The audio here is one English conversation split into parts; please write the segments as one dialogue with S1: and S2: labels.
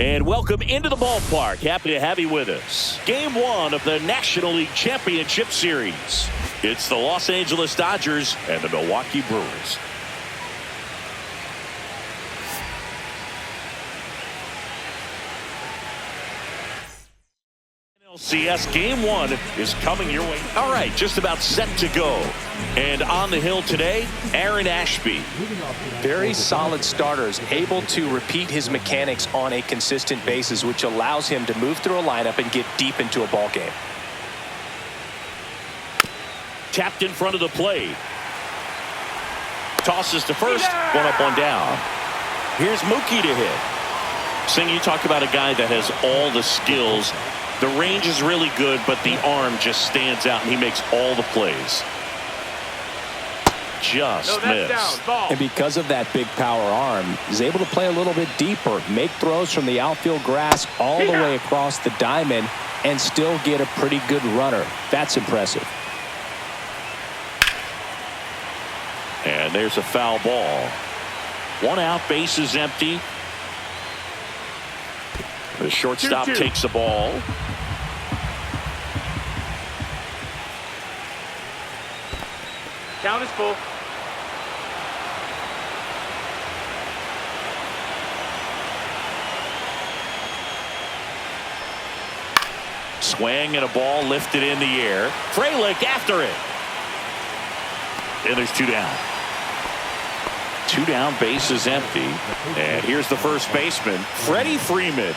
S1: And welcome into the ballpark. Happy to have you with us. Game 1 of the National League Championship Series. It's the Los Angeles Dodgers and the Milwaukee Brewers. LCS Game 1 is coming your way. All right, just about set to go. And on the hill today, Aaron Ashby.
S2: Very solid starters, able to repeat his mechanics on a consistent basis, which allows him to move through a lineup and get deep into a ball game.
S1: Tapped in front of the plate. Tosses to first, one up, one down. Here's Mookie to hit. Sing, you talk about a guy that has all the skills. The range is really good, but the arm just stands out, and he makes all the plays. Just missed.
S2: And because of that big power arm, he's able to play a little bit deeper, make throws from the outfield grass all the way across the diamond, and still get a pretty good runner. That's impressive.
S1: And there's a foul ball. One out, base is empty. The shortstop takes the ball.
S3: Count is full.
S1: Swing and a ball lifted in the air. Frelick after it. And there's two down. Two down, base is empty. And here's the first baseman, Freddie Freeman.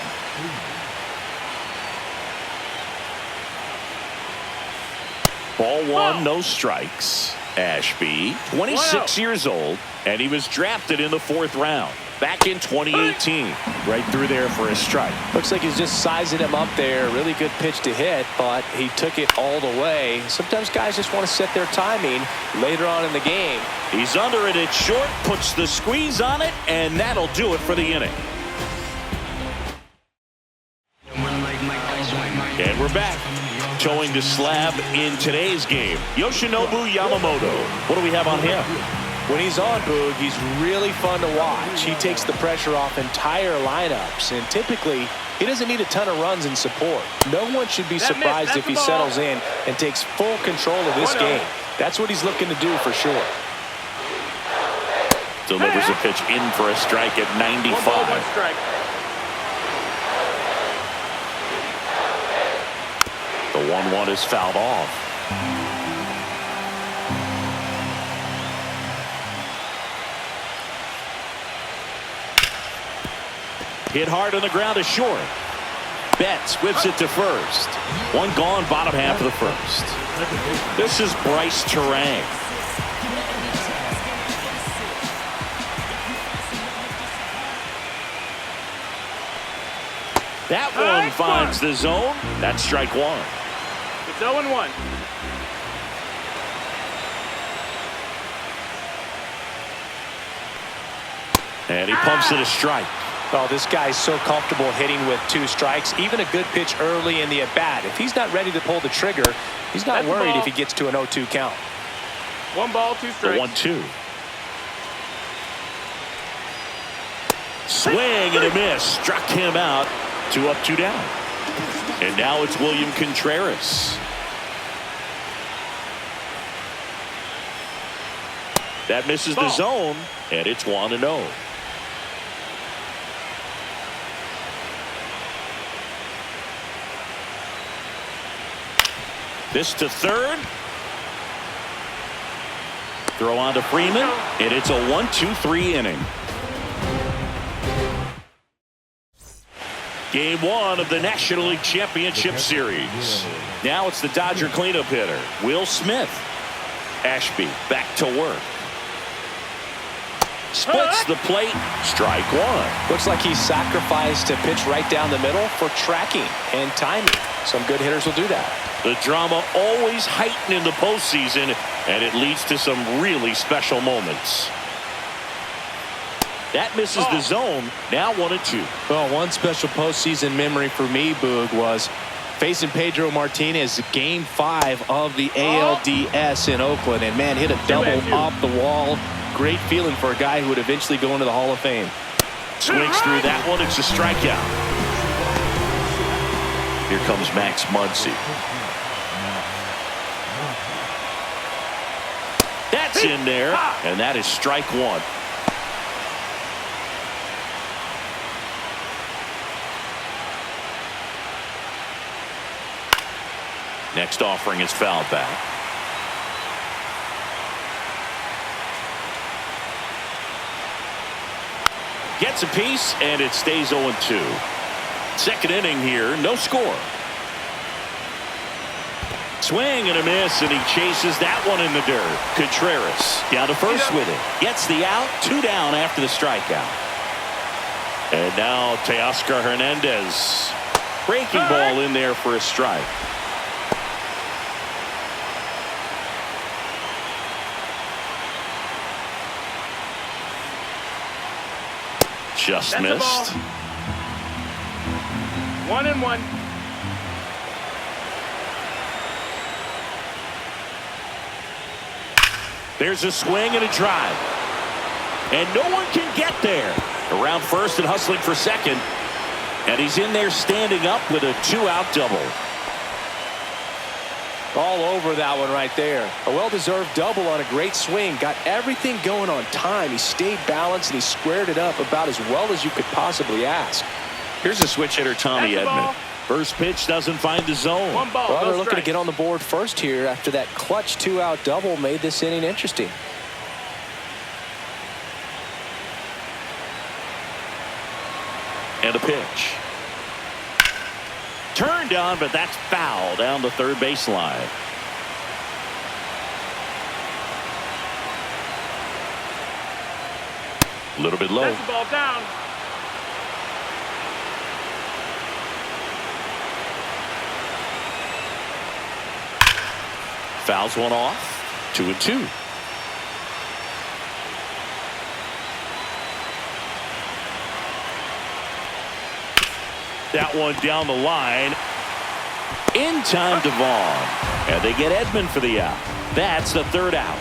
S1: Ball one, no strikes. Ashby, 26 years old, and he was drafted in the 4th round back in 2018. Right through there for a strike.
S2: Looks like he's just sizing him up there. Really good pitch to hit, but he took it all the way. Sometimes guys just want to set their timing later on in the game.
S1: He's under it at short, puts the squeeze on it, and that'll do it for the inning. And we're back. Towing the slab in today's game, Yoshinobu Yamamoto. What do we have on him?
S2: When he's on, Boog, he's really fun to watch. He takes the pressure off entire lineups, and typically he doesn't need a ton of runs in support. No one should be surprised if he settles in and takes full control of this game. That's what he's looking to do for sure.
S1: Delivers a pitch in for a strike at 95. The 1-1 is fouled off. Hit hard on the ground to short. Betts whips it to first. One gone, bottom half of the first. This is Bryce Terang. That one finds the zone. That's strike one.
S3: It's 0-1.
S1: And he pumps it a strike.
S2: Well, this guy's so comfortable hitting with 2 strikes. Even a good pitch early in the at-bat. If he's not ready to pull the trigger, he's not worried if he gets to an 0-2 count.
S3: 1 ball, 2 strikes.
S1: The 1-2. Swing and a miss. Struck him out. 2 up, 2 down. And now it's William Contreras. That misses the zone, and it's 1-0. This to third. Throw on to Freeman, and it's a 1-2-3 inning. Game 1 of the National League Championship Series. Now it's the Dodger cleanup hitter, Will Smith. Ashby back to work. Splits the plate. Strike one.
S2: Looks like he sacrificed a pitch right down the middle for tracking and timing. Some good hitters will do that.
S1: The drama always heightened in the postseason, and it leads to some really special moments. That misses the zone. Now 1-2.
S2: Well, one special postseason memory for me, Boog, was facing Pedro Martinez Game 5 of the ALDS in Oakland. And, man, hit a double off the wall. Great feeling for a guy who would eventually go into the Hall of Fame.
S1: Swings through that one. It's a strikeout. Here comes Max Muncy. That's in there, and that is strike one. Next offering is fouled back. Gets a piece, and it stays 0-2. Second inning here, no score. Swing and a miss, and he chases that one in the dirt. Contreras down to first with it. Gets the out, 2 down after the strikeout. And now Teoscar Hernandez. Breaking ball in there for a strike. Just missed.
S3: 1-1.
S1: There's a swing and a drive. And no one can get there. Around first and hustling for second. And he's in there standing up with a 2-out double.
S2: All over that one right there. A well-deserved double on a great swing. Got everything going on time. He stayed balanced and he squared it up about as well as you could possibly ask.
S1: Here's a switch hitter, Tommy Edman. First pitch doesn't find the zone.
S3: One ball,
S2: well,
S3: no
S2: they're looking
S3: strike.
S2: to get on the board first here after that clutch 2-out double made this inning interesting.
S1: And a pitch. Turned on, but that's foul down the third baseline. A little bit low.
S3: That's the ball down.
S1: Fouls one off. 2-2. That one down the line. In time to Vaughn. And they get Edman for the out. That's the third out.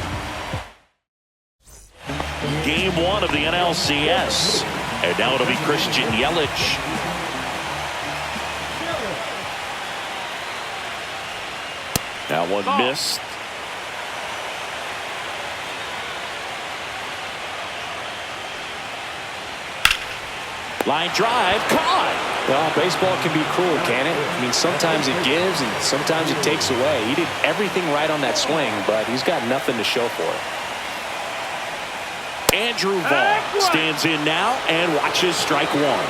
S1: Game 1 of the NLCS. And now it'll be Christian Yelich. That one missed. Line drive, caught.
S2: Well, baseball can be cruel, can it? I mean, sometimes it gives and sometimes it takes away. He did everything right on that swing, but he's got nothing to show for it.
S1: Andrew Vaughn stands in now and watches strike one.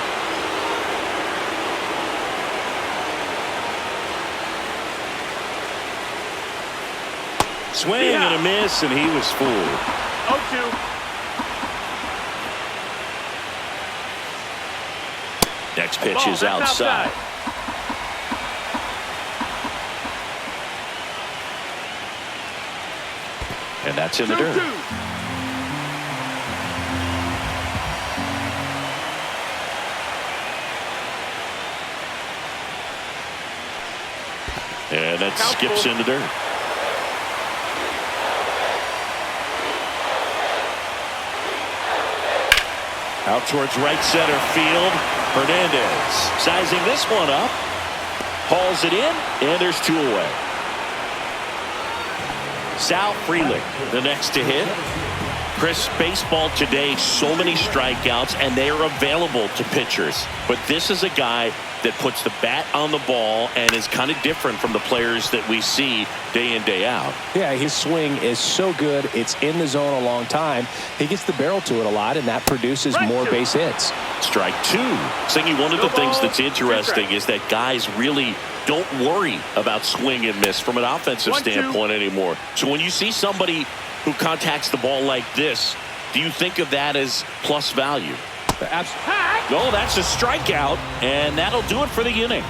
S1: Swing and a miss, and he was fooled.
S3: 0-2.
S1: Next pitch is outside. And that's in the dirt.
S3: 2-2.
S1: And that skips in the dirt. Out towards right center field. Hernandez sizing this one up. Hauls it in, and there's 2 away. Sal Frelick, the next to hit. Chris, baseball today, so many strikeouts, and they are available to pitchers. But this is a guy that puts the bat on the ball and is kind of different from the players that we see day in, day out.
S2: Yeah, his swing is so good. It's in the zone a long time. He gets the barrel to it a lot, and that produces more base hits.
S1: Strike 2. Singy, one of the things that's interesting is that guys really don't worry about swing and miss from an offensive standpoint anymore. So when you see somebody who contacts the ball like this, do you think of that as plus value? No, that's a strikeout, and that'll do it for the inning.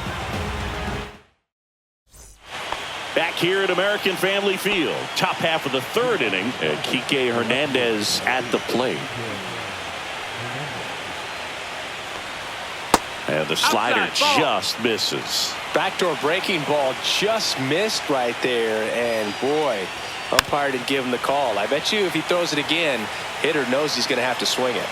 S1: Back here at American Family Field, top half of the third inning, and Kike Hernandez at the plate. And the slider just misses.
S2: Backdoor breaking ball just missed right there, and boy, umpire didn't give him the call. I bet you if he throws it again, hitter knows he's going to have to swing it.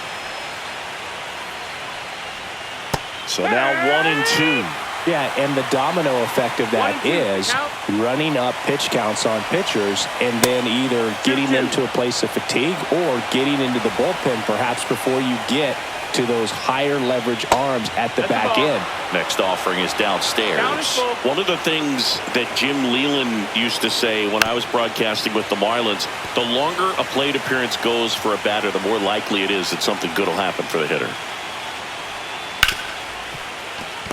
S1: So now 1-2.
S2: Yeah, and the domino effect of that
S3: 1-2,
S2: is
S3: count.
S2: running up pitch counts on pitchers and then either getting them to a place of fatigue or getting into the bullpen perhaps before you get to those higher leverage arms at the back end.
S1: Next offering is downstairs. One of the things that Jim Leland used to say when I was broadcasting with the Marlins, the longer a plate appearance goes for a batter, the more likely it is that something good will happen for the hitter.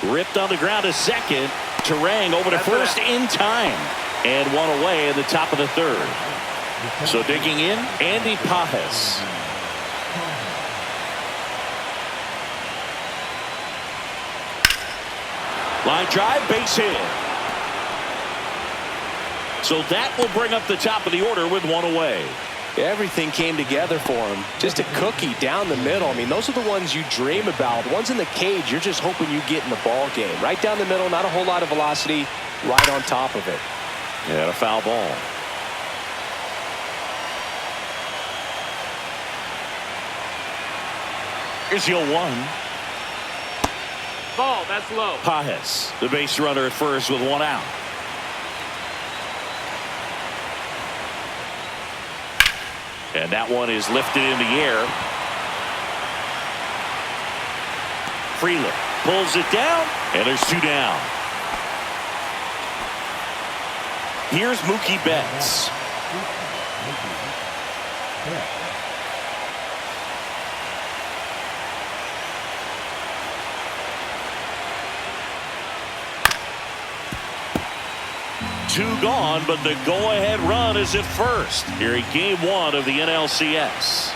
S1: Ripped on the ground to second. Terang over to first in time. And one away in the top of the third. So digging in, Andy Pajes. Line drive, base hit. So that will bring up the top of the order with one away.
S2: Everything came together for him. Just a cookie down the middle. I mean, those are the ones you dream about. The ones in the cage, you're just hoping you get in the ball game. Right down the middle, not a whole lot of velocity, right on top of it.
S1: Yeah, a foul ball. Here's the 0-1.
S3: Ball, that's low.
S1: Pajes, the base runner at first with one out. And that one is lifted in the air. Freeland pulls it down, and there's two down. Here's Mookie Betts. Two gone, but the go-ahead run is at first here in Game 1 of the NLCS.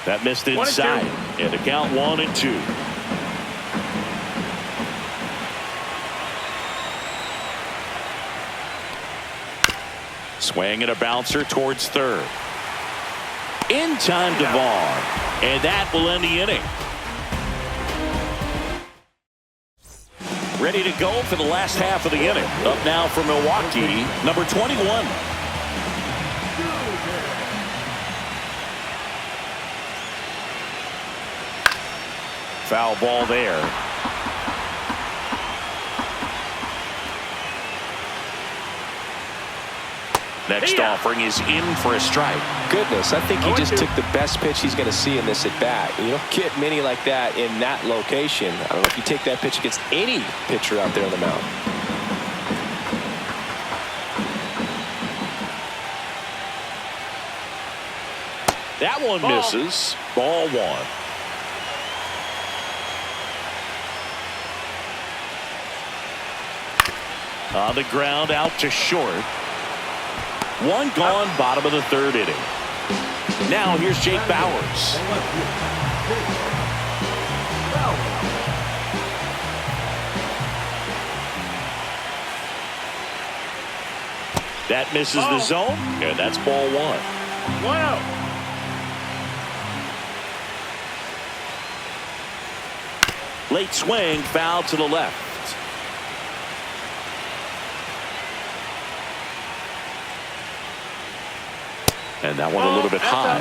S1: That missed inside, and the count 1-2. Swing and a bouncer towards third. In time to Vaughn, and that will end the inning. Ready to go for the last half of the inning. Up now for Milwaukee, number 21. Foul ball there. Next offering is in for a strike.
S2: Goodness, I think he just took the best pitch he's going to see in this at bat. You don't get many like that in that location. I don't know if you take that pitch against any pitcher out there on the mound.
S1: That one misses. Ball one. On the ground, out to short. One gone, bottom of the third inning. Now here's Jake Bauers. That misses the zone, and that's ball one.
S3: 1-0.
S1: Late swing, foul to the left. And that one a little bit high.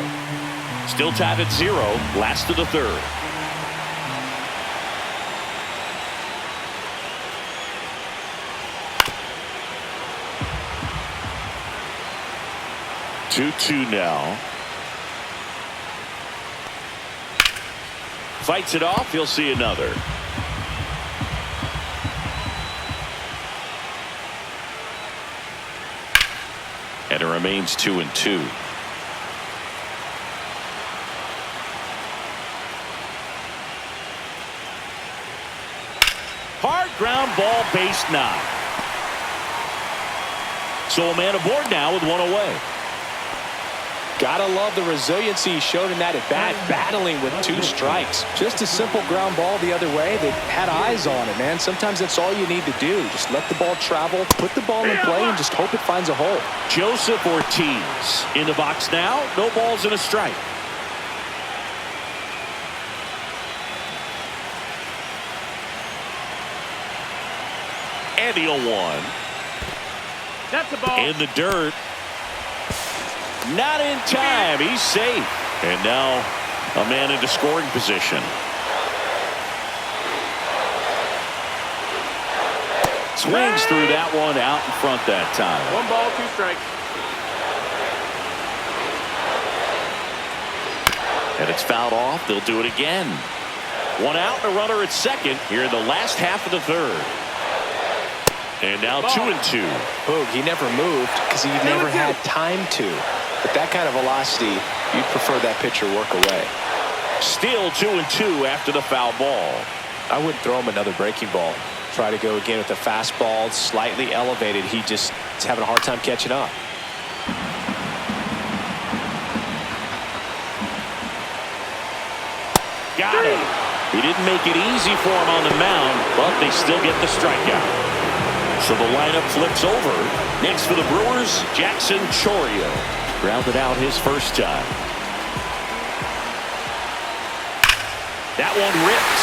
S1: Still tied at 0. Last of the third. Two now. Fights it off. He'll see another. And it remains 2-2. Hard ground ball, base knock. So a man aboard now with one away.
S2: Gotta love the resiliency he showed in that at bat, battling with two strikes. Just a simple ground ball the other way. They had eyes on it, man. Sometimes that's all you need to do. Just let the ball travel, put the ball in play, and just hope it finds a hole.
S1: Joseph Ortiz in the box now. No balls and a strike. And the 0-1.
S3: That's the ball.
S1: In the dirt. Not in time. He's safe. And now a man into scoring position. Swings through that one out in front that time.
S3: 1 ball, 2 strikes.
S1: And it's fouled off. They'll do it again. 1 out and a runner at second here in the last half of the third. And now 2-2.
S2: Boog, he never moved because he never had time to. But that kind of velocity, you'd prefer that pitcher work away.
S1: Still 2-2 after the foul ball.
S2: I wouldn't throw him another breaking ball. Try to go again with the fastball, slightly elevated. He just is having a hard time catching up.
S1: Got it. He didn't make it easy for him on the mound, but they still get the strikeout. So the lineup flips over. Next for the Brewers, Jackson Chourio. Grounded out his first time. That one ripped.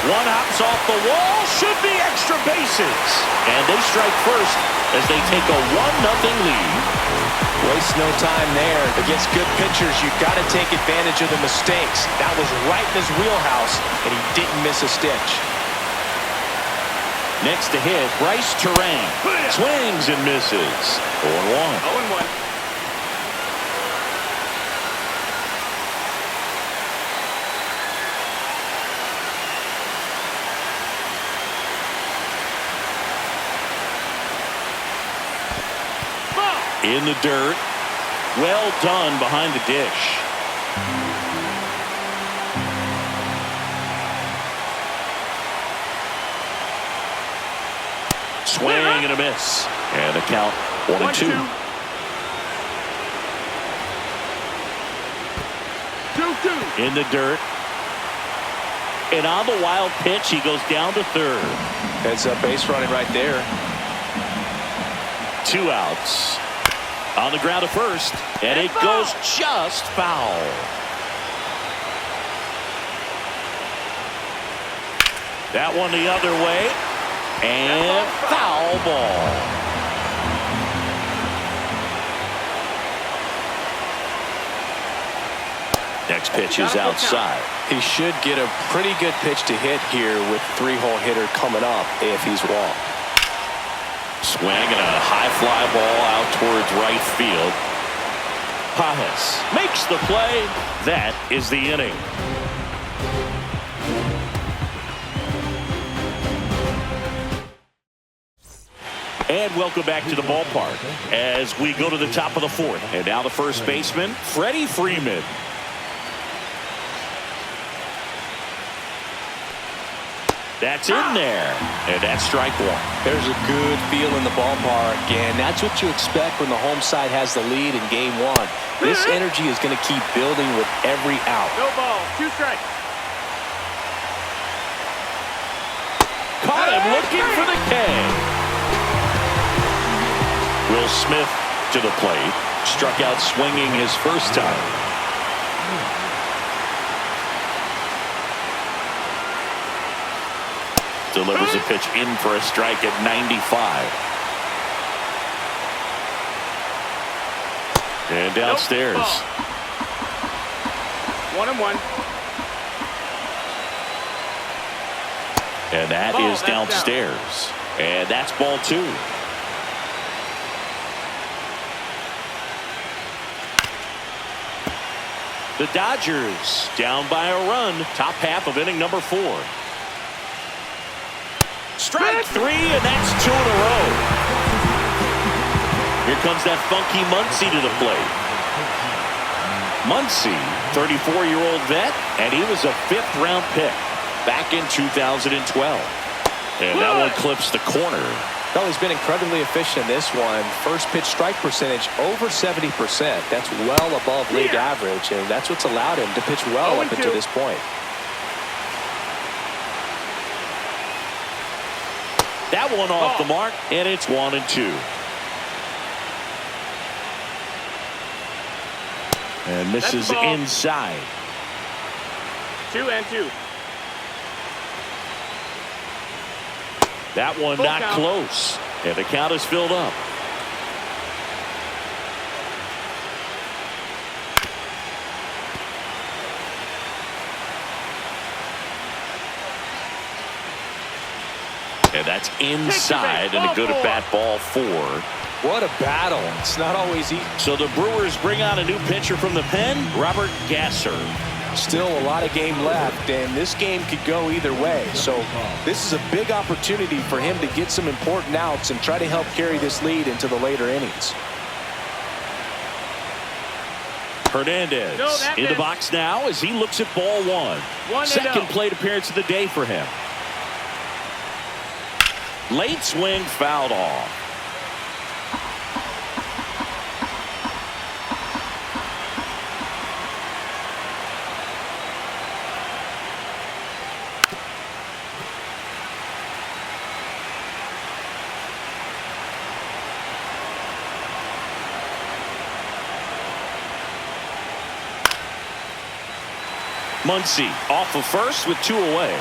S1: One hops off the wall. Should be extra bases. And they strike first as they take a 1-0 lead.
S2: Waste no time there. Against good pitchers, you've got to take advantage of the mistakes. That was right in his wheelhouse, and he didn't miss a stitch.
S1: Next to hit, Bryce Terang. Swings and misses. 0-1.
S3: 0-1.
S1: In the dirt. Well done behind the dish. Swing and a miss. And the count 1-2.
S3: 2-2.
S1: In the dirt. And on the wild pitch, he goes down to third.
S2: Heads up base running right there.
S1: 2 outs. On the ground to first, and it goes just foul. That one the other way, and foul ball. Next pitch is outside.
S2: He should get a pretty good pitch to hit here with 3-hole hitter coming up if he's walked.
S1: Swing and a high fly ball out towards right field. Pajes makes the play. That is the inning. And welcome back to the ballpark as we go to the top of the 4th. And now the first baseman, Freddie Freeman. That's in there, and that's strike 1.
S2: There's a good feel in the ballpark, and that's what you expect when the home side has the lead in game 1. This energy is going to keep building with every out.
S3: No ball, 2 strikes.
S1: Caught him looking for the K. Will Smith to the plate. Struck out swinging his first time. Delivers a pitch in for a strike at 95. And downstairs.
S3: 1-1.
S1: And that is downstairs. And that's ball 2. The Dodgers down by a run. Top half of inning number 4. Strike 3, and that's 2 in a row. Here comes that funky Muncy to the plate. Muncy, 34-year-old vet, and he was a 5th-round pick back in 2012. And that one clips the corner.
S2: Well, he's been incredibly efficient in this one. First pitch strike percentage over 70%. That's well above league average, and that's what's allowed him to pitch well up until this point.
S1: That one off the mark, and it's 1-2. And misses inside.
S3: 2-2.
S1: That one
S3: Full
S1: not
S3: count.
S1: close. And the count is filled up. And that's inside and a good at-bat, ball 4.
S2: What a battle. It's not always easy.
S1: So the Brewers bring on a new pitcher from the pen, Robert Gasser.
S2: Still a lot of game left, and this game could go either way. So this is a big opportunity for him to get some important outs and try to help carry this lead into the later innings.
S1: Hernandez in the box now as he looks at ball 1. Second plate appearance of the day for him. Late swing fouled off. Muncy off of first with 2 away.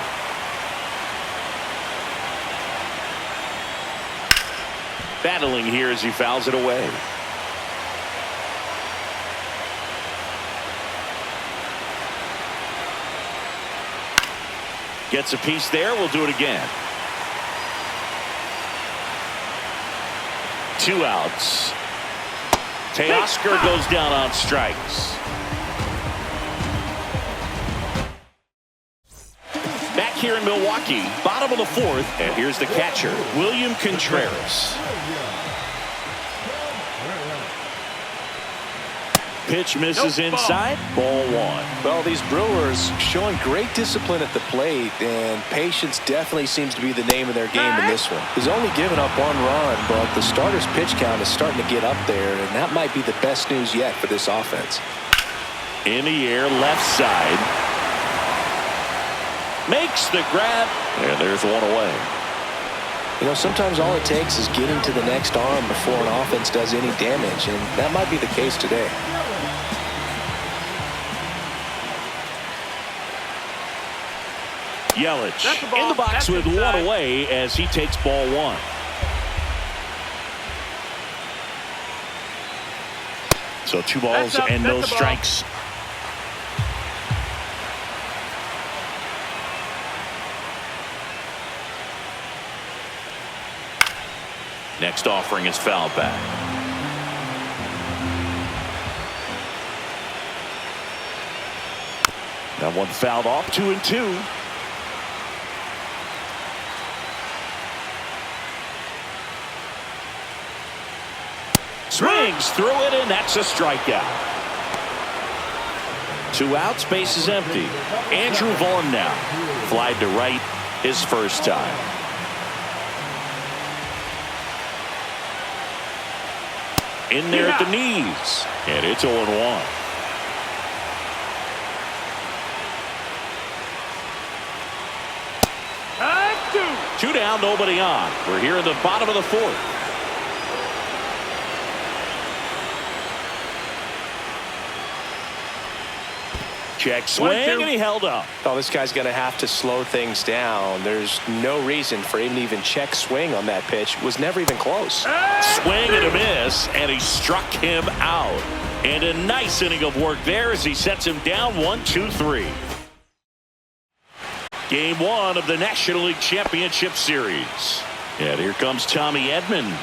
S1: Battling here as he fouls it away. Gets a piece there. We'll do it again. 2 outs. Teoscar goes down on strikes. Back here in Milwaukee, bottom of the 4th, and here's the catcher, William Contreras. Pitch misses inside, ball 1.
S2: Well, these Brewers showing great discipline at the plate, and patience definitely seems to be the name of their game in this one. He's only given up 1 run, but the starter's pitch count is starting to get up there, and that might be the best news yet for this offense.
S1: In the air, left side. Makes the grab, and there's 1 away.
S2: You know, sometimes all it takes is getting to the next arm before an offense does any damage, and that might be the case today.
S1: Yelich in the box with 1 away as he takes ball 1. So 2 balls and no strikes. Next offering is fouled back. That one fouled off, 2-2. Swings through it, and that's a strikeout. 2 outs, base is empty. Andrew Vaughn now. Flied to right his first time. In there at the knees, and it's 0-1. Two down, nobody on. We're here in the bottom of the 4th. Check swing, and he held up.
S2: Oh, this guy's going to have to slow things down. There's no reason for him to even check swing on that pitch. It was never even close.
S1: Swing and a miss, and he struck him out. And a nice inning of work there as he sets him down 1-2-3. Game 1 of the National League Championship Series. And here comes Tommy Edman.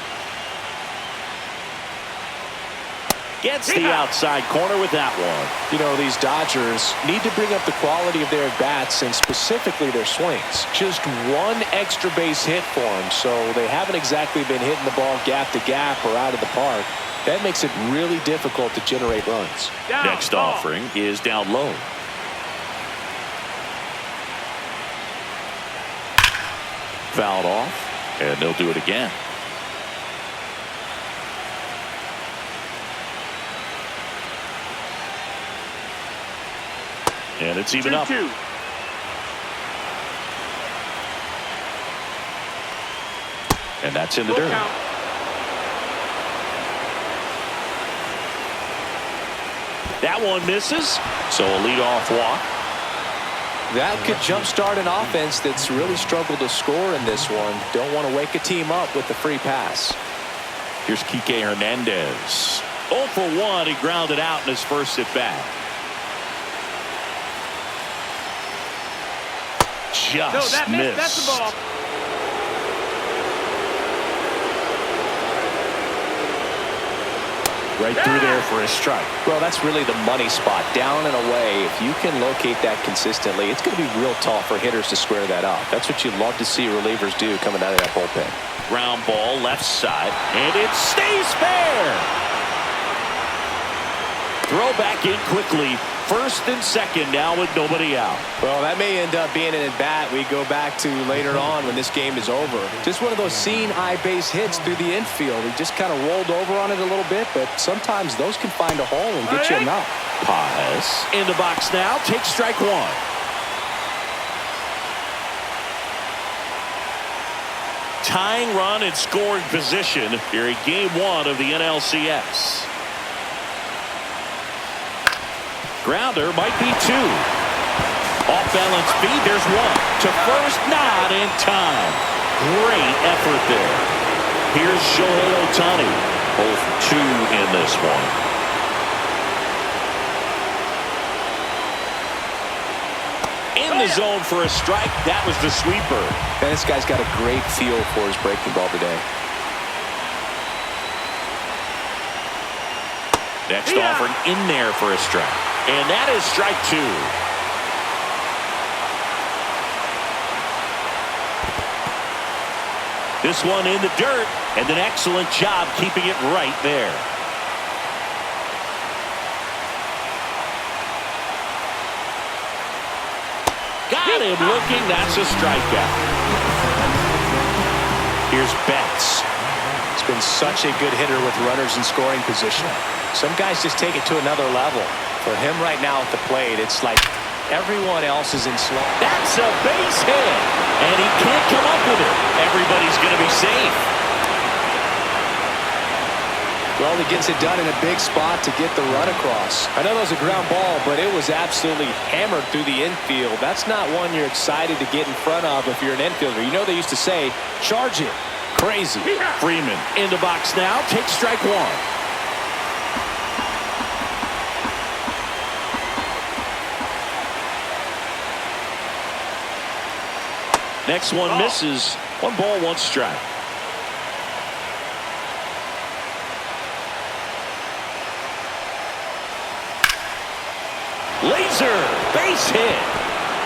S1: Gets the outside corner with that one.
S2: You know, these Dodgers need to bring up the quality of their at-bats and specifically their swings. Just 1 extra base hit for them, so they haven't exactly been hitting the ball gap to gap or out of the park. That makes it really difficult to generate runs.
S1: Next offering is down low. Fouled off, and they'll do it again. And it's even up.
S3: 2-2.
S1: And that's in the dirt.
S3: Count.
S1: That one misses, so a leadoff walk.
S2: That could jumpstart an offense that's really struggled to score in this one. Don't want to wake a team up with the free pass.
S1: Here's Kike Hernandez. 0 for 1. He grounded out in his first at bat. Just missed.
S3: That's the ball.
S1: Right through there for a strike.
S2: Well, that's really the money spot. Down and away. If you can locate that consistently, it's going to be real tough for hitters to square that up. That's what you love to see relievers do coming out of that bullpen.
S1: Ground ball left side, and it stays fair. Throw back in quickly. First and second now with nobody out.
S2: Well, that may end up being an at-bat we go back to later on when this game is over. Just one of those seeing eye base hits through the infield. He just kind of rolled over on it a little bit, but sometimes those can find a hole and get you a knock.
S1: Paz in the box now. Take strike one. Tying run and scoring position here in game one of the NLCS. Grounder might be two. Off balance feed. There's one. To first, not in time. Great effort there. Here's Shohei Ohtani. Both two in this one. In the zone for a strike. That was the sweeper.
S2: And this guy's got a great feel for his breaking ball today.
S1: Next offering in there for a strike. And that is strike two. This one in the dirt, and an excellent job keeping it right there. Got him looking. That's a strikeout.
S2: Here's Betts. He's been such a good hitter with runners in scoring position. Some guys just take it to another level. For him right now at the plate, it's like everyone else is in slow.
S1: That's a base hit, and he can't come up with it. Everybody's going to be safe.
S2: Well, he gets it done in a big spot to get the run across. I know that was a ground ball, but it was absolutely hammered through the infield. That's not one you're excited to get in front of if you're an infielder. You know they used to say, charge it. Crazy.
S1: Freeman in the box now. Take strike one. Next one misses. 1 ball, 1 strike. Laser base hit.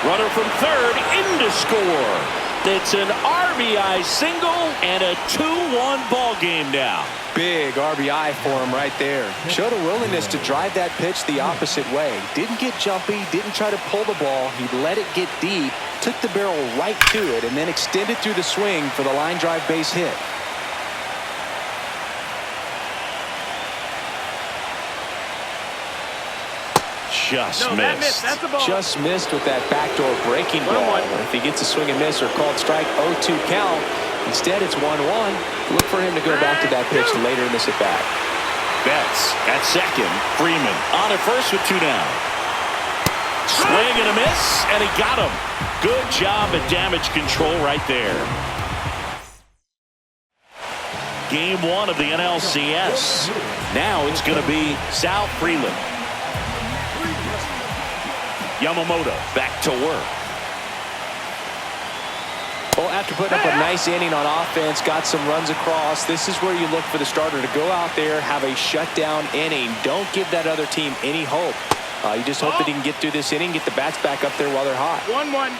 S1: Runner from third in to score. It's an RBI single and a 2-1 ball game now.
S2: Big RBI for him right there. Showed a willingness to drive that pitch the opposite way. Didn't get jumpy, didn't try to pull the ball. He let it get deep, took the barrel right to it, and then extended through the swing for the line drive base hit.
S1: Just missed.
S3: That's a ball.
S2: Just missed with that backdoor breaking ball. If he gets a swing and miss or called strike, 0-2 count. Instead, it's 1-1. Look for him to go back to that pitch later in this at-bat.
S1: Betts at second. Freeman on at first with 2 down. Swing and a miss, and he got him. Good job at damage control right there. Game 1 of the NLCS. Now it's going to be Sal Freeland. Yamamoto back to work.
S2: Well, after putting up a nice inning on offense, got some runs across, this is where you look for the starter to go out there, have a shutdown inning. Don't give that other team any hope. You just hope that he can get through this inning, get the bats back up there while they're hot.
S3: 1-1.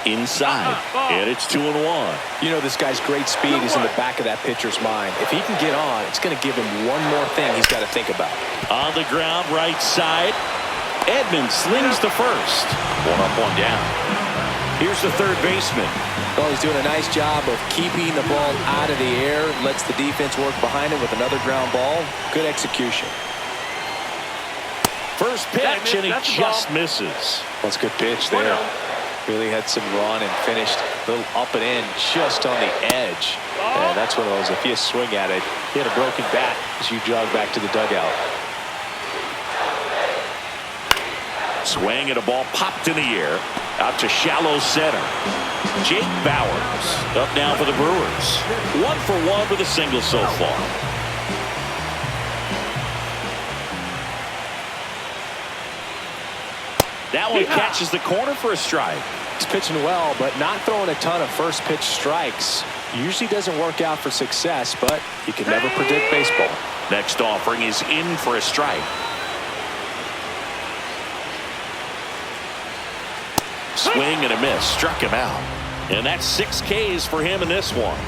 S1: Inside, and it's 2-1.
S2: You know this guy's great speed is in the back of that pitcher's mind. If he can get on, it's going to give him one more thing he's got to think about.
S1: On the ground, right side. Edman slings to first. 1 up, 1 down. Here's the third baseman.
S2: Well, he's doing a nice job of keeping the ball out of the air. Lets the defense work behind him with another ground ball. Good execution.
S1: First pitch, and he just misses.
S2: That's a good pitch there. Really had some run and finished a little up and in just on the edge. And that's one of those, if you swing at it, he had a broken bat as you jog back to the dugout.
S1: Swing and a ball popped in the air. Out to shallow center. Jake Bauers up now for the Brewers. 1 for 1 with a single so far. That one catches the corner for a strike.
S2: He's pitching well, but not throwing a ton of first pitch strikes. Usually doesn't work out for success, but you can never predict baseball.
S1: Next offering is in for a strike. Swing and a miss. Struck him out. And that's 6 Ks for him in this one.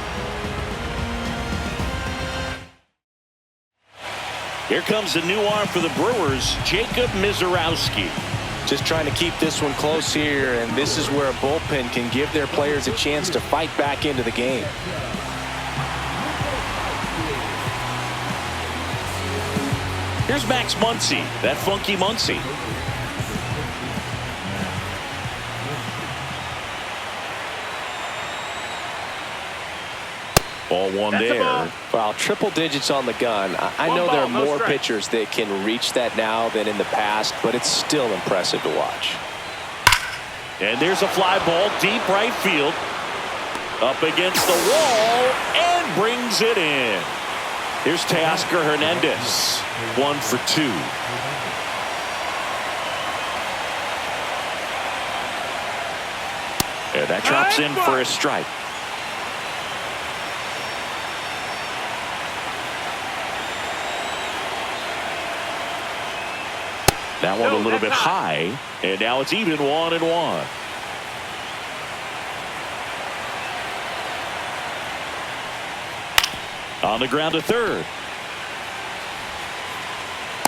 S1: Here comes a new arm for the Brewers, Jacob Mizorowski.
S2: Just trying to keep this one close here, and this is where a bullpen can give their players a chance to fight back into the game.
S1: Here's Max Muncy, that funky Muncy. Ball one there.
S2: Well, triple digits on the gun. I know there are more pitchers that can reach that now than in the past, but it's still impressive to watch.
S1: And there's a fly ball deep right field. Up against the wall and brings it in. Here's Teoscar Hernandez. 1 for 2. And that drops in for a strike. That one a little bit high, and now it's even 1-1. On the ground to third.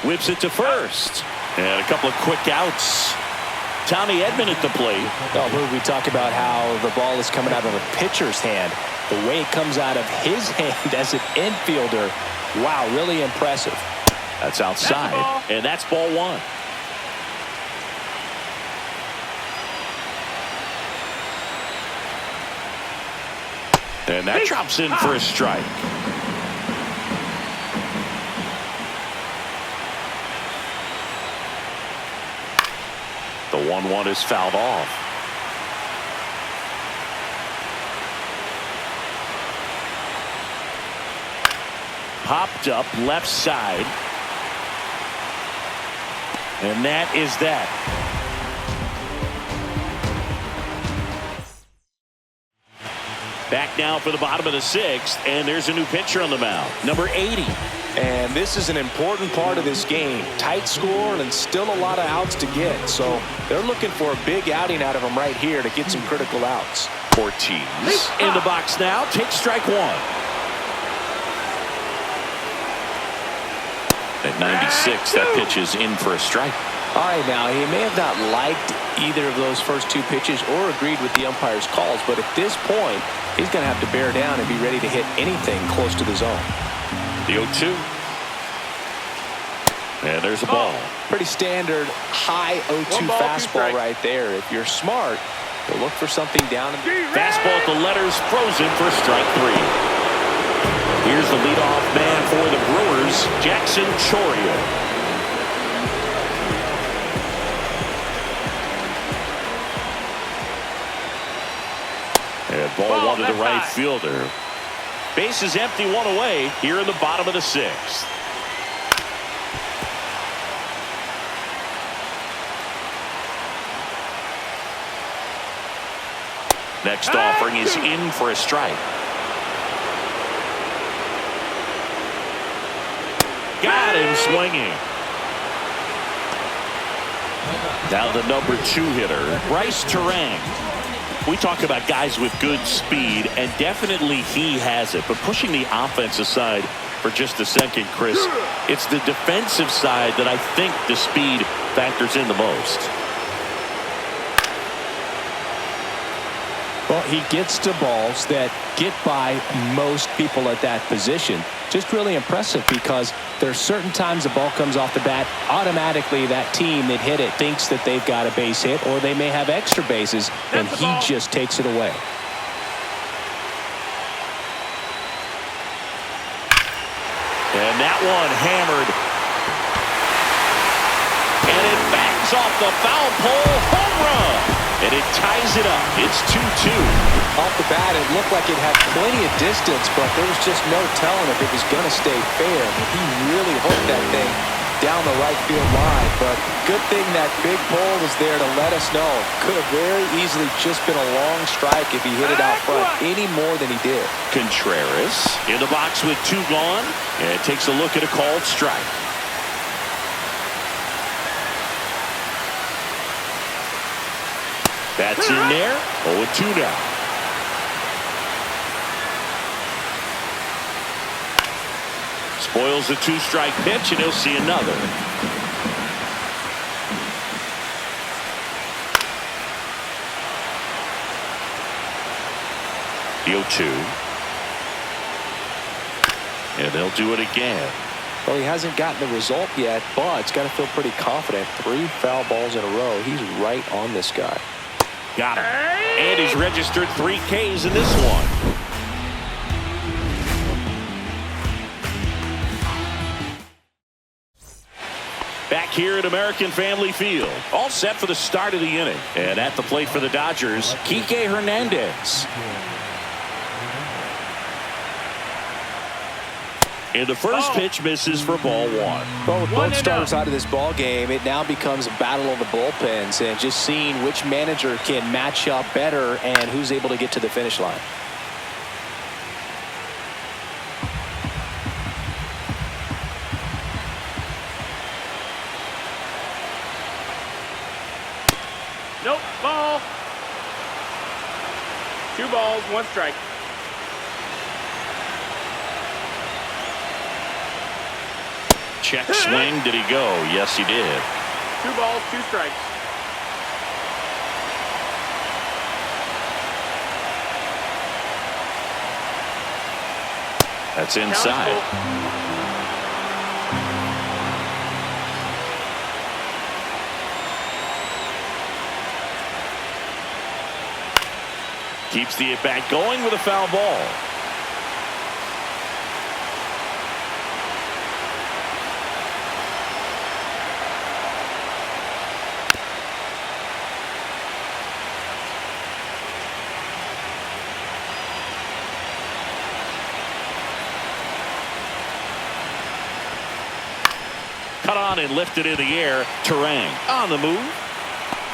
S1: Whips it to first. And a couple of quick outs. Tommy Edman at the plate.
S2: Oh, we talk about how the ball is coming out of a pitcher's hand. The way it comes out of his hand as an infielder. Wow, really impressive.
S1: That's outside, and that's ball 1. And that drops in for a strike. The 1-1 is fouled off. Popped up left side. And that is that. Back now for the bottom of the 6th, and there's a new pitcher on the mound, number 80.
S2: And this is an important part of this game. Tight score and still a lot of outs to get. So they're looking for a big outing out of him right here to get some critical outs.
S1: Ortiz in the box now. Takes strike 1. At 96, that pitch is in for a strike.
S2: All right, now, he may have not liked either of those first 2 pitches or agreed with the umpire's calls, but at this point, he's going to have to bear down and be ready to hit anything close to the zone.
S1: The 0-2. And there's a ball.
S2: Pretty standard high 0-2 fastball right there. If you're smart, you'll look for something down.
S1: Fastball at the letters, frozen for strike 3. Here's the leadoff man for the Brewers, Jackson Chourio. And ball 1 to the right fielder. Base is empty, 1 away here in the bottom of the 6th. Next offering is in for a strike. Got him swinging. Now the number 2 hitter, Bryce Terang. We talk about guys with good speed, and definitely he has it. But pushing the offense aside for just a second, Chris, it's the defensive side that I think the speed factors in the most.
S2: Well, he gets to balls that get by most people at that position. Just really impressive because there's certain times the ball comes off the bat, automatically that team that hit it thinks that they've got a base hit or they may have extra bases, and he just takes it away. And
S1: that one hammered. And it backs fires off the foul pole. Home run. And it ties it up. It's 2-2.
S2: Off the bat, it looked like it had plenty of distance, but there was just no telling if it was going to stay fair. I mean, he really hooked that thing down the right field line, but good thing that big pole was there to let us know. Could have very easily just been a long strike if he hit it out front any more than he did.
S1: Contreras in the box with 2 gone, and takes a look at a called strike. That's in there. 0-2 now. Spoils the 2-strike pitch, and he'll see another. The 0-2. And they'll do it again.
S2: Well, he hasn't gotten the result yet, but he's got to feel pretty confident. 3 foul balls in a row. He's right on this guy.
S1: Got him. And he's registered 3 Ks in this one. Back here at American Family Field. All set for the start of the inning. And at the plate for the Dodgers, Kike Hernandez. And the first pitch misses for ball 1.
S2: Well, with both starters out of this ball game, it now becomes a battle of the bullpens and just seeing which manager can match up better and who's able to get to the finish line.
S3: Nope, ball. 2 balls, 1 strike.
S1: Check swing. Did he go? Yes, he did.
S3: 2 balls, 2 strikes.
S1: That's inside. Keeps the at-bat going with a foul ball. Cut on and lifted in the air. Terang on the move.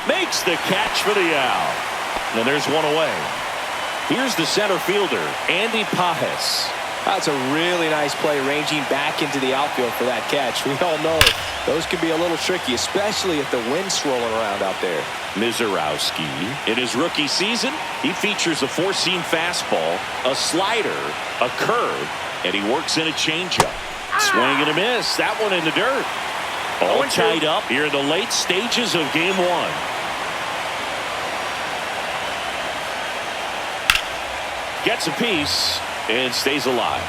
S1: Makes the catch for the out. And there's one away. Here's the center fielder, Andy Pajes.
S2: That's a really nice play, ranging back into the outfield for that catch. We all know those can be a little tricky, especially if the wind's swirling around out there.
S1: Mizorowski, in his rookie season, he features a 4-seam fastball, a slider, a curve, and he works in a changeup. Swing and a miss. That one in the dirt. All tied up here in the late stages of game 1. Gets a piece and stays alive.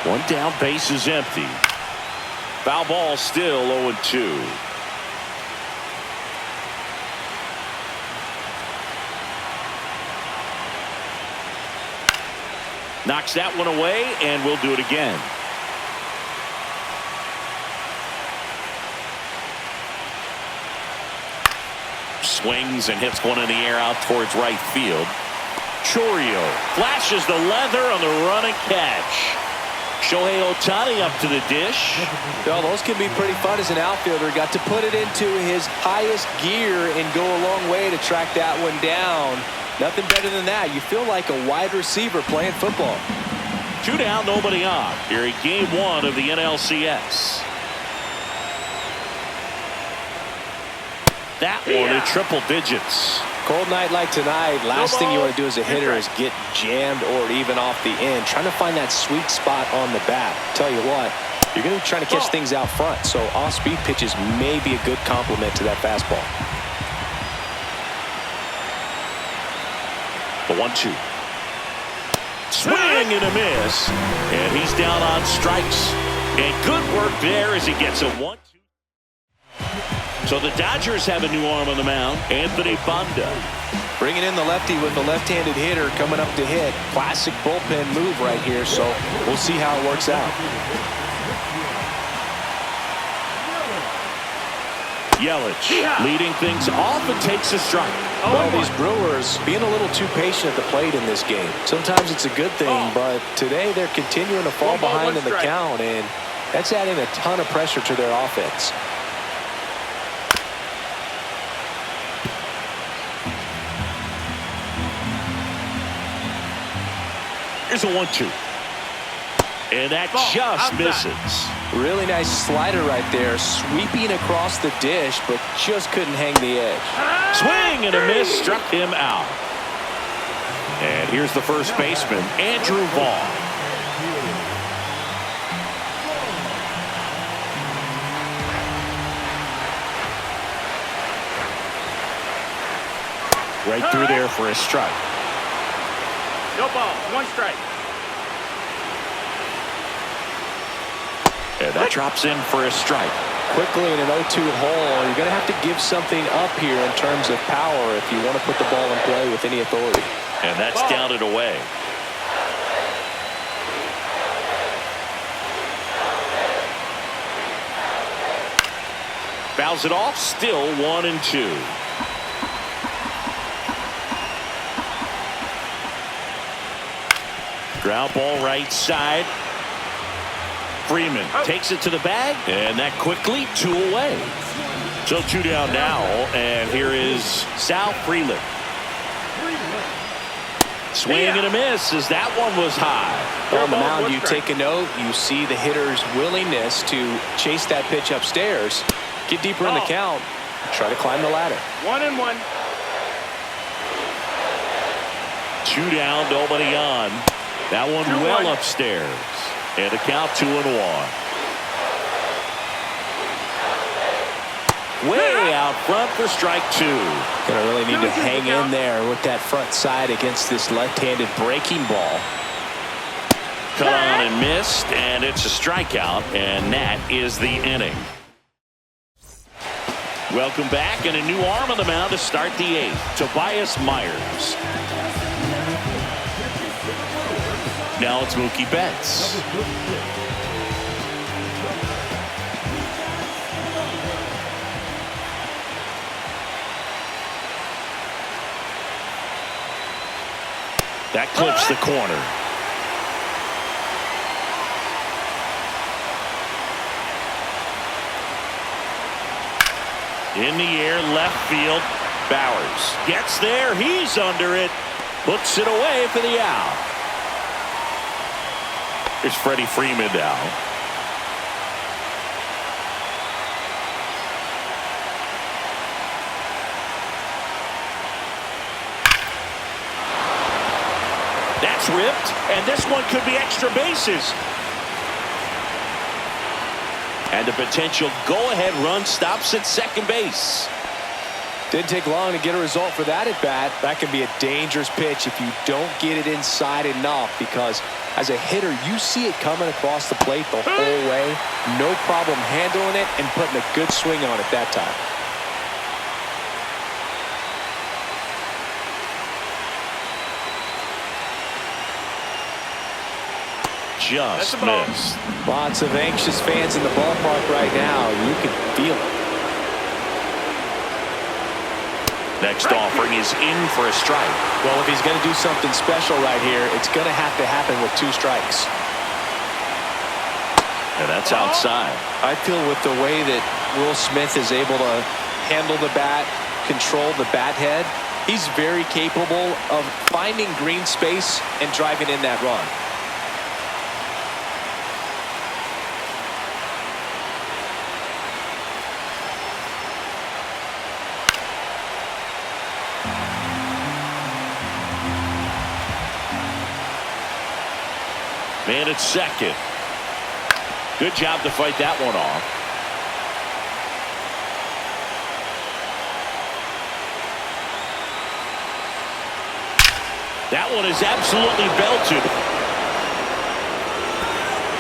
S1: One down, base is empty. Foul ball, still 0-2. Knocks that one away, and we'll do it again. Swings and hits one in the air out towards right field. Chourio flashes the leather on the running catch. Shohei Ohtani up to the dish.
S2: Well, those can be pretty fun as an outfielder. Got to put it into his highest gear and go a long way to track that one down. Nothing better than that. You feel like a wide receiver playing football.
S1: 2 down, nobody on. Here in game 1 of the NLCS. That one in triple digits.
S2: Cold night like tonight, last thing you want to do as a hitter is get jammed or even off the end. Trying to find that sweet spot on the bat. Tell you what, you're going to be trying to catch things out front, so off-speed pitches may be a good complement to that fastball.
S1: The 1-2. Swing and a miss. And he's down on strikes. And good work there as he gets a 1-2. So the Dodgers have a new arm on the mound, Anthony Banda.
S2: Bringing in the lefty with a left-handed hitter coming up to hit. Classic bullpen move right here, so we'll see how it works out.
S1: Yelich leading things off and takes a strike.
S2: Well, these Brewers being a little too patient at the plate in this game. Sometimes it's a good thing, but today they're continuing to fall behind in the count, and that's adding a ton of pressure to their offense.
S1: Here's a 1-2. And that just misses.
S2: Really nice slider right there, sweeping across the dish, but just couldn't hang the edge.
S1: Swing and a miss, struck him out. And here's the first baseman, Andrew Vaughn. Right through there for a strike.
S3: No ball, 1 strike.
S1: And that drops in for a strike.
S2: Quickly in an 0-2 hole, you're going to have to give something up here in terms of power if you want to put the ball in play with any authority.
S1: And that's down and away. Fouls it off, still 1-2. Ground ball right side. Freeman takes it to the bag, and that quickly 2 away. So 2 down now, and here is Sal Freeland. Swing and a miss as that one was high.
S2: On the mound, you take a note. You see the hitter's willingness to chase that pitch upstairs, get deeper in the count, try to climb the ladder.
S3: 1-1.
S1: 2 down, nobody on. That one well upstairs. And a count 2-1. Way out front for strike 2.
S2: Gonna really need to hang in there with that front side against this left-handed breaking ball.
S1: Cut on and missed, and it's a strikeout, and that is the inning. Welcome back, and a new arm on the mound to start the 8th. Tobias Myers. Now it's Mookie Betts. That clips the corner. In the air, left field. Bowers gets there. He's under it. Puts it away for the out. Here's Freddie Freeman now. That's ripped, and this one could be extra bases. And a potential go-ahead run stops at second base.
S2: Didn't take long to get a result for that at bat. That can be a dangerous pitch if you don't get it inside enough, because as a hitter, you see it coming across the plate the whole way. No problem handling it and putting a good swing on it that time.
S1: Just missed.
S2: Lots of anxious fans in the ballpark right now. You can feel it.
S1: Next offering is in for a strike.
S2: Well, if he's going to do something special right here, it's going to have to happen with 2 strikes.
S1: And that's outside.
S2: I feel with the way that Will Smith is able to handle the bat, control the bat head, he's very capable of finding green space and driving in that run.
S1: Man at second. Good job to fight that one off. That one is absolutely belted.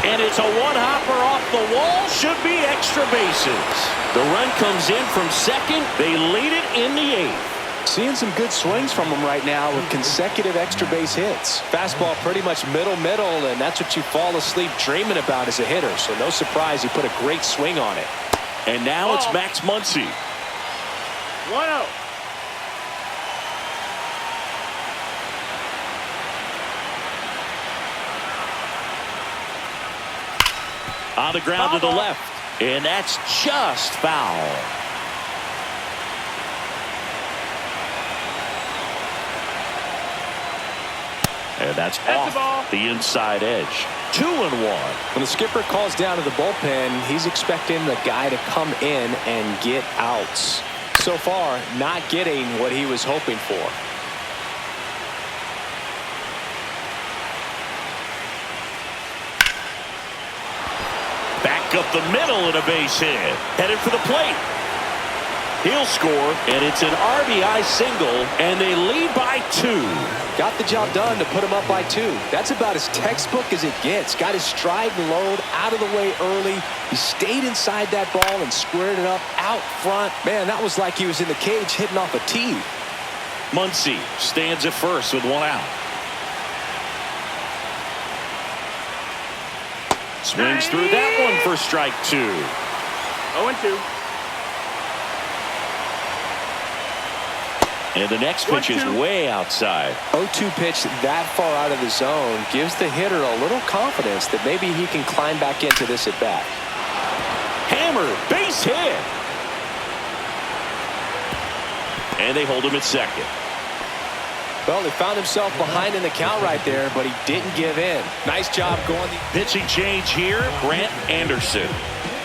S1: And it's a one-hopper off the wall, should be extra bases. The run comes in from second. They lead it in the 8th.
S2: Seeing some good swings from him right now with consecutive extra base hits. Fastball pretty much middle, and that's what you fall asleep dreaming about as a hitter. So no surprise he put a great swing on it.
S1: And now it's Max Muncy.
S3: 1-0.
S1: On the ground to the left. And that's just foul. And that's off the inside edge. 2-1.
S2: When the skipper calls down to the bullpen, he's expecting the guy to come in and get outs. So far, not getting what he was hoping for.
S1: Back up the middle and a base hit. Headed for the plate. He'll score, and it's an RBI single, and they lead by 2.
S2: Got the job done to put him up by 2. That's about as textbook as it gets. Got his stride and load out of the way early. He stayed inside that ball and squared it up out front. Man, that was like he was in the cage hitting off a tee.
S1: Muncy stands at first with 1 out. Swings through that one for strike 2.
S3: 0-2.
S1: And the next pitch is way outside.
S2: 0-2 pitch that far out of the zone gives the hitter a little confidence that maybe he can climb back into this at bat.
S1: Hammer, base hit. And they hold him at second.
S2: Well, he found himself behind in the count right there, but he didn't give in. Nice job going.
S1: Pitching change here, Grant Anderson.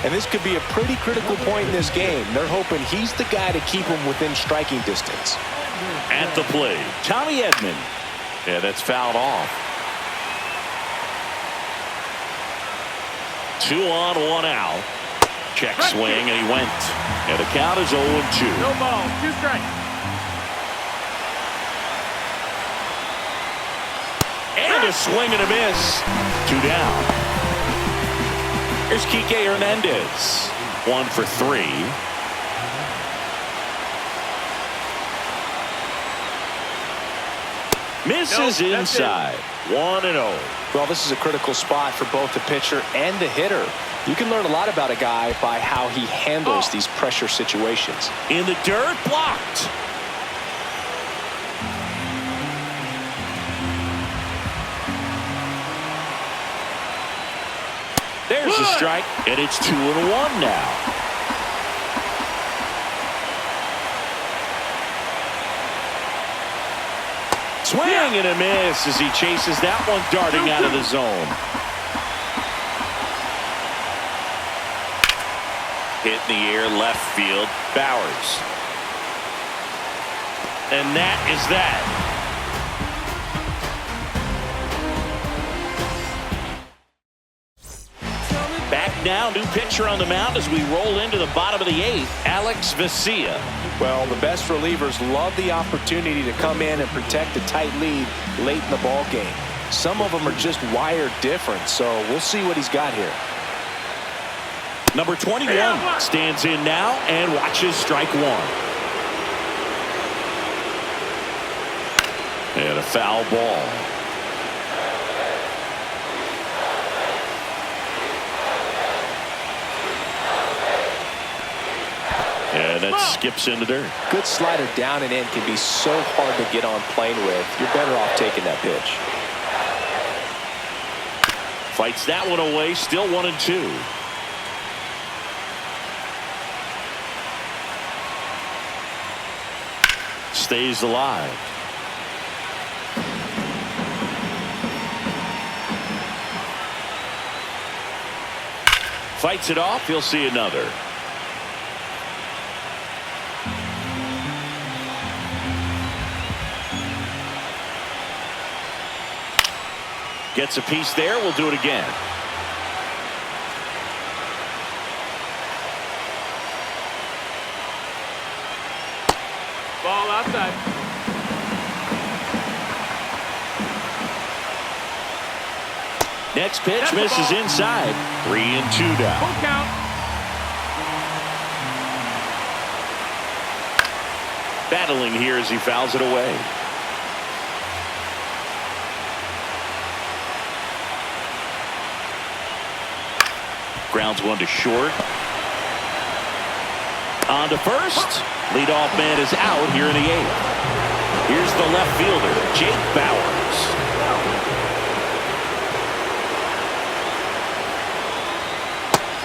S2: And this could be a pretty critical point in this game. They're hoping he's the guy to keep him within striking distance.
S1: At the plate, Tommy Edman. Yeah, that's fouled off. 2 on, 1 out. Check swing, and he went. And the count is 0-2.
S3: No ball, 2 strikes.
S1: And a swing and a miss. 2 down. Here's Kike Hernandez. 1 for 3. Misses inside. 1-0.
S2: Well, this is a critical spot for both the pitcher and the hitter. You can learn a lot about a guy by how he handles these pressure situations.
S1: In the dirt, blocked. There's a strike, and it's 2-1 now. Swing and a miss as he chases that one darting out of the zone. Hit in the air, left field, Bowers. And that is that. Back now, new pitcher on the mound as we roll into the bottom of the 8th, Alex Vesia.
S2: Well, the best relievers love the opportunity to come in and protect a tight lead late in the ball game. Some of them are just wired different, so we'll see what he's got here.
S1: Number 21 stands in now and watches strike 1. And a foul ball. And that skips in the dirt.
S2: Good slider down and in can be so hard to get on plane with. You're better off taking that pitch.
S1: Fights that one away, still 1-2. Stays alive. Fights it off, he'll see another. Gets a piece there. We'll do it again.
S3: Ball outside.
S1: Next pitch misses inside. 3-2 down.
S3: Full count.
S1: battling here as he fouls it away. Grounds one to short. On to first. Leadoff man is out here in the 8th. Here's the left fielder, Jake Bowers.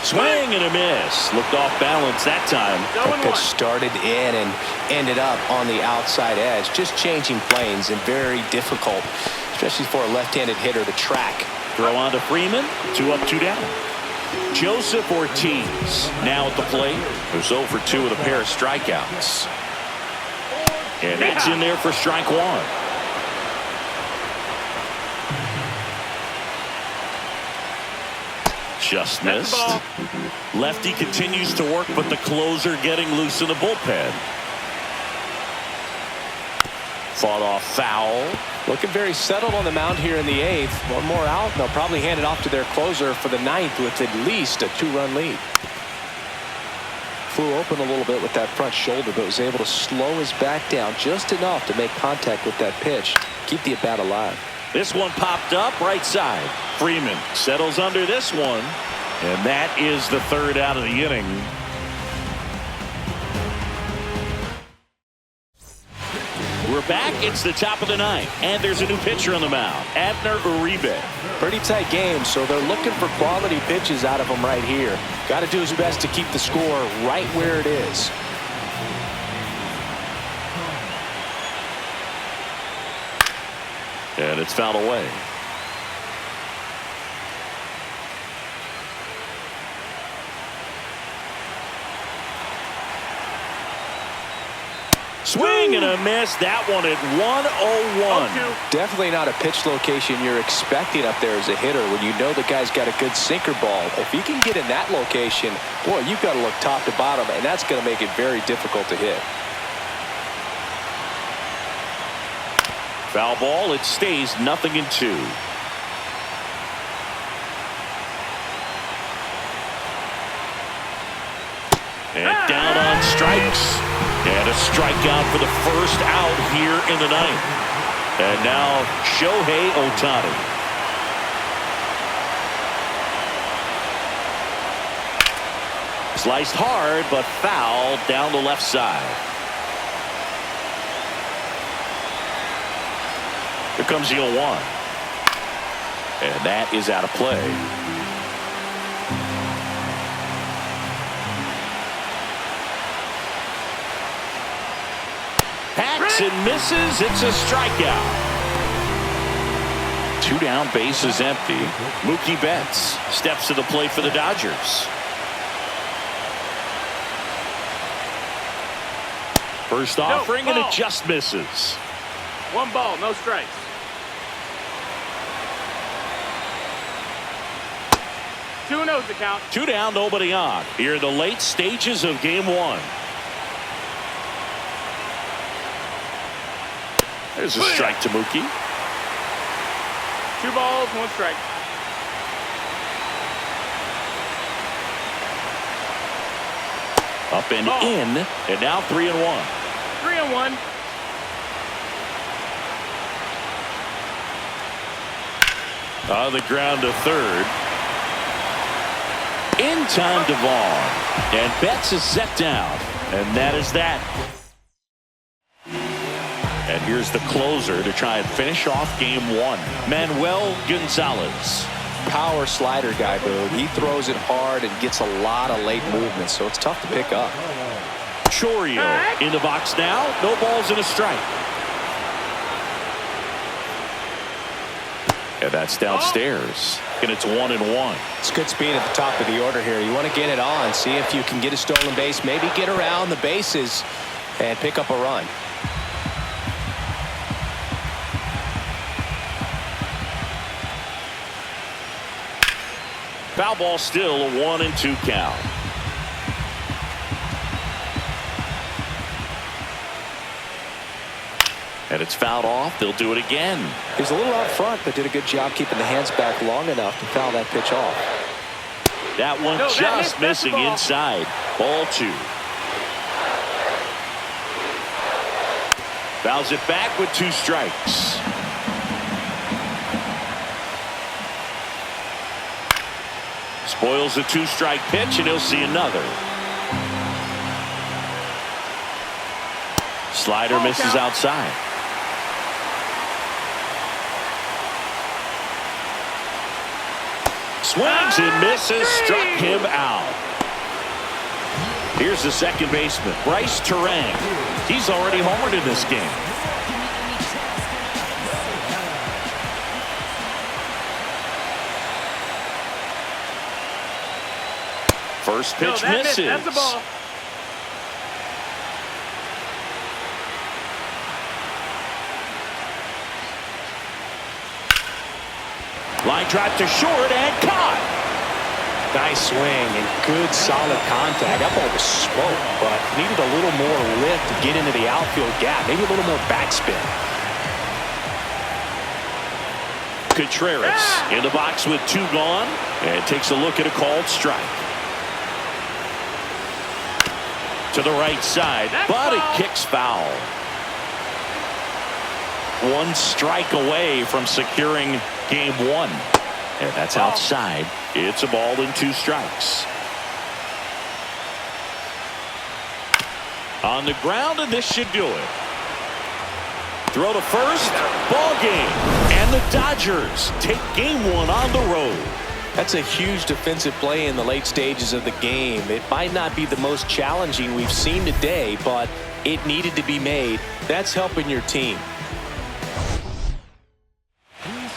S1: Swing and a miss. Looked off balance that time.
S2: That pitch started in and ended up on the outside edge. Just changing planes and very difficult, especially for a left-handed hitter to track.
S1: Throw on to Freeman. 2 up, 2 down. Joseph Ortiz now at the plate. Who's 0 for 2 with a pair of strikeouts. And that's in there for strike 1. Just missed. Lefty continues to work, but the closer getting loose in the bullpen. Fought off foul.
S2: Looking very settled on the mound here in the 8th. One more out, and they'll probably hand it off to their closer for the 9th with at least a 2-run lead. Flew open a little bit with that front shoulder, but was able to slow his back down just enough to make contact with that pitch. Keep the at-bat alive.
S1: This one popped up right side. Freeman settles under this one, and that is the 3rd out of the inning. We're back. It's the top of the 9th, and there's a new pitcher on the mound, Abner Uribe.
S2: Pretty tight game, so they're looking for quality pitches out of him right here. Got to do his best to keep the score right where it is.
S1: And it's fouled away. Swing and a miss. That one at 101.
S2: Definitely not a pitch location you're expecting up there as a hitter when you know the guy's got a good sinker ball. If he can get in that location, boy, you've got to look top to bottom, and that's going to make it very difficult to hit.
S1: Foul ball. It stays 0-2. And down on strikes. And a strikeout for the first out here in the 9th. And now Shohei Ohtani. Sliced hard, but foul down the left side. Here comes the 0-1. And that is out of play. Hacks and misses. It's a strikeout. 2 down, bases empty. Mookie Betts steps to the plate for the Dodgers. First offering, and it just misses.
S3: 1 ball, no strikes. 2-0 the count.
S1: 2 down, nobody on. Here in the late stages of game 1. There's a strike to Mookie.
S3: 2 balls, 1 strike.
S1: Up and in, and now 3-1.
S3: 3-1.
S1: On the ground to third. In time to Vaughn. And Betts is set down. And that is that. And here's the closer to try and finish off game 1. Manuel Gonzalez.
S2: Power slider guy, Boog. He throws it hard and gets a lot of late movement, so it's tough to pick up.
S1: Chourio in the box now. No balls and a strike. And that's downstairs. And it's 1-1.
S2: It's good speed at the top of the order here. You want to get it on, see if you can get a stolen base, maybe get around the bases and pick up a run.
S1: Foul ball, still a 1-2 count. And it's fouled off. They'll do it again.
S2: He's a little out front, but did a good job keeping the hands back long enough to foul that pitch off.
S1: That one just missing inside. Ball 2. Fouls it back with 2 strikes. Spoils the 2-strike pitch, and he'll see another. Slider misses outside. Swings and misses, struck him out. Here's the second baseman, Bryce Terang. He's already homered in this game. First pitch misses.
S3: That's the ball.
S1: Line drive to short and caught.
S2: Nice swing and good solid contact. That ball was smoke, but needed a little more lift to get into the outfield gap. Maybe a little more backspin.
S1: Contreras in the box with 2 gone and takes a look at a called strike. To the right side, but it kicks foul. 1 strike away from securing game 1. And that's outside. It's a ball and 2 strikes. On the ground, and this should do it. Throw to first, ball game. And the Dodgers take game 1 on the road.
S2: That's a huge defensive play in the late stages of the game. It might not be the most challenging we've seen today, but it needed to be made. That's helping your team.